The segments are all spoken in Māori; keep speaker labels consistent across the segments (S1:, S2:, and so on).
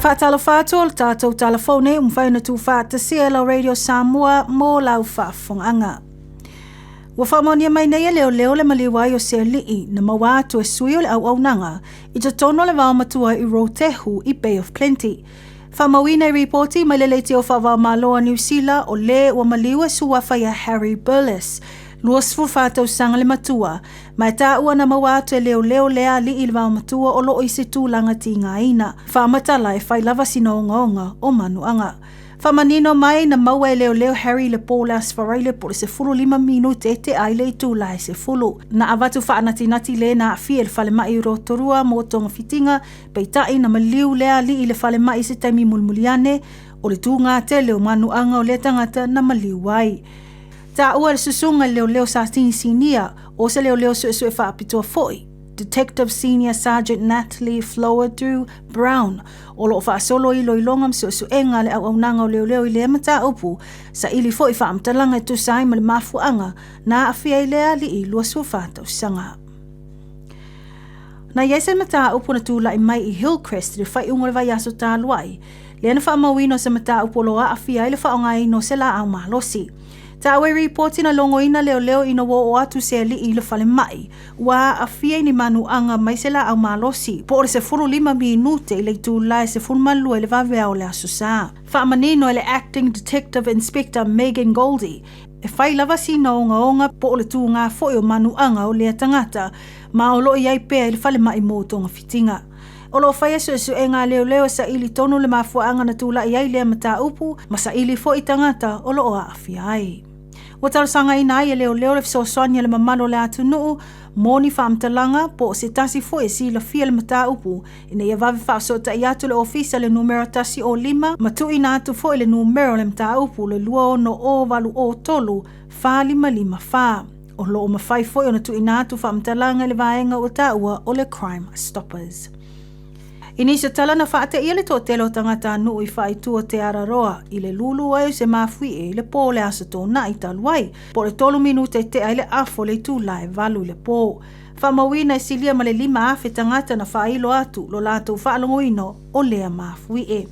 S1: Whaatala whātua le tātou telefone umwhaina tu whātasia Radio Samoa mō lau whaafongaanga. Wa whamonia mai nei leo le maliwai o se lii na mawātu e sui o le au nanga I te tono le waumatua I Rotehu I Bay of Plenty. Whamawina I reporti mai le leiti o whawā maloa New Zealand o le wa maliwa sua whaia Harry Burles. Luasfu whātau sanga le matua, mai tā ua na mawātu e leo lea li I le waumatua o loo I se tūlanga ti ngā ina. Whaamatala e whai lava sina onga o manuanga. Whamanino mai na maua e leo Harry le pōlas wharaile po le se fulu 5 minute te aile I tūla e se fulu. Na awatu whaanati le na awhia le whale mai rotorua mō tonga fitinga, pei tai na maliu lea li I le whale mai se taimi mulmuliane, o le tūngā te leo manuanga o le tangata na maliu wai. Tā ua le susunga leo sa sinia, o se leo sue whaapitoa foi. Detective Senior Sergeant Natalie Flower-Drew Brown o loo whaasolo I loilongam suenga le au nanga o leo I le mata upu sa ili foi whaamtalanga I tusai ma le mafuanga na awhia I lea li I luasu whātau sanga. Na iese mata upu na tūla I mai I Hillcrest le whai ungo le vai aso tā luai, le ana whaamawino se mata upu loa awhia I le whaongai no se la au mahalosi. Ta awe reporti na longo ina leo ina wo o atu se li I le whale mai. Wa a fia ni manuanga mai se la au malosi. Po ore se furu 5 minute I le tūla e se furu malua I le vavea o le asusa. Whaamanino e le Acting Detective Inspector Megan Goldie. E whai lava si na onga po le tū ngā foi o manuanga o le tangata. Ma o lo iai pea I le whale mai mō tonga fitinga. O lo whai asu e ngā leo sa ili tonu le mafuanga na tūla iai lea mata upu. Ma sa ili fo I tangata o lo o a awhia ai. Wa tarasanga ina ai leo le fisosoania le mamalo le atu nuu, moni whaamtalanga po se tasi fo e si la fia le mata upu, ina ia vave whaasota I atu le ofisa le numero tasi o 5, matu ina atu fo le numero le mata upu le lua no o valu o tolu, 555. O lo o mawhai fo o na tu ina atu whaamtalanga le vaenga o taua o le Crime Stoppers. Inisa tala na whaate ia le tōtelo tangata nuu I whai tua te araroa I le lulu ai se mawhi e le pō le asa tō na I taluai. Po le 3 minute te ai le afo le tūla e valu le pō. Whamawina e silia ma le 5 afe tangata na whailo atu lo lātou whaalongoino o lea mawhi e.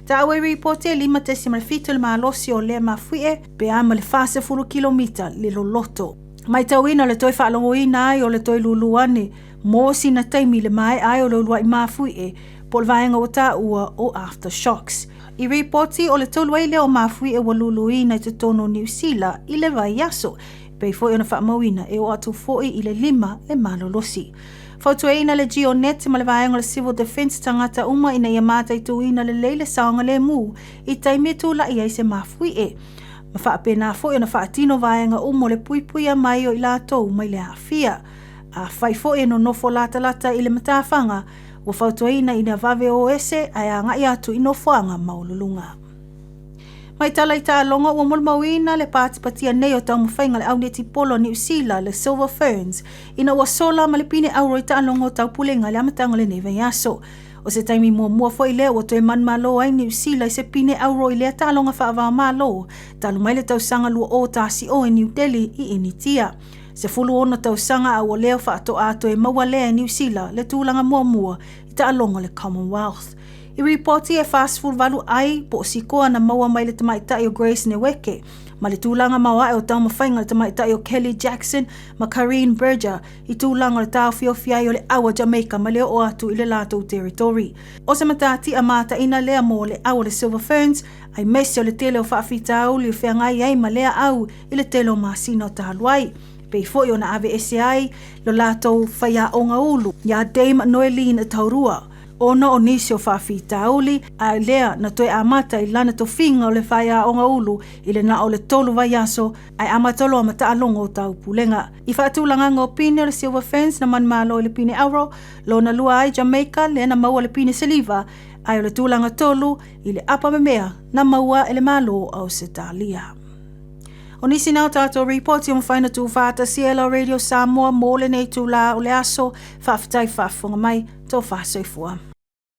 S1: Ta awe reporte e 5 tesima le fitu le maalosi o lea mawhi e pe ama le 40 kilomita le loloto. Mai tauina le toi whaalongoina ai o le toi luluane. Mō sina taimi le mai ai o lua I mawhi e, po le vaenga o tā ua o aftershocks. I reporti o le toluaile o mawhi e waluluina I te tono New Zealand I le vai yaso, pei foi ona whaamawina e o atu foi I le 5 e malolosi. Fautueina le Geonet ma le vaenga le Civil Defence tangata uma ina ia mata I tuina le leile saonga le mu, I taimi tula I se mawhi e. Ma whaapena foi ona whaatino vaenga umo le puipui a mai o I lātou mai le hawhia. A whai fo e no nofo lata I le matawhanga, wa whautuaina ina vave o ese ai a ngai atu I nofoanga maululunga. Mai tala I tā longa ua mulmawina le pātipatia nei o tau mawhainga le auneti polo New Zealand le Silver Ferns, ina ua sola ma le pine auro I tā longa o tau pulenga le amatanga le neve yaso. O se taimi mua fo I lea ua toe manmalo ai New Zealand I se pine auro I lea tā longa whaavaa malo, talu mai le tau sanga lua o tāsi o New Delhi I initia. Se fulu ona tau sanga a o leo whaato ato e maua lea New Zealand le tūlanga mua I ta alonga le Commonwealth. I reporti e fast food valu ai po sikoa na maua mai le tamaitai o Grace Neweke, ma le tūlanga maua e o tau mawhainga le tamaitai o Kelly Jackson ma Karine Berger I tūlanga le tau whiawhiai o le awa Jamaica ma leo o atu I le lātou territory. O se matati a mata ina lea mo le awa le Silver Ferns, ai mesi o le tele o whaafitau li o whiangai ai ma lea au I le tele o masina o tahaluai. Pei foi ona ave ese ai lo lātou whaia o ngā ulu. Ia Dame Noeline Taurua. Ona o nisi o whaafitauli, a lea na toi amata I lana to whinga o le whaia o ngā ulu, I le na o le tolu vai aso, ai amatolo a mata alongo o tau pulenga. I whaatulanga ngā pine o le Silver Ferns na manmalo I le pine auro, lo na lua ai Jamaica, le na maua le pine Saliva, ai o le tūlanga tolu, I le apa memea, na maua ele malo au se talia. O nisi nau tātou reporti o mwhaina tū whāta CLO Radio Samoa mō le nei tū la o le aso, whaafitai whaafunga mai, tō whaasoifua.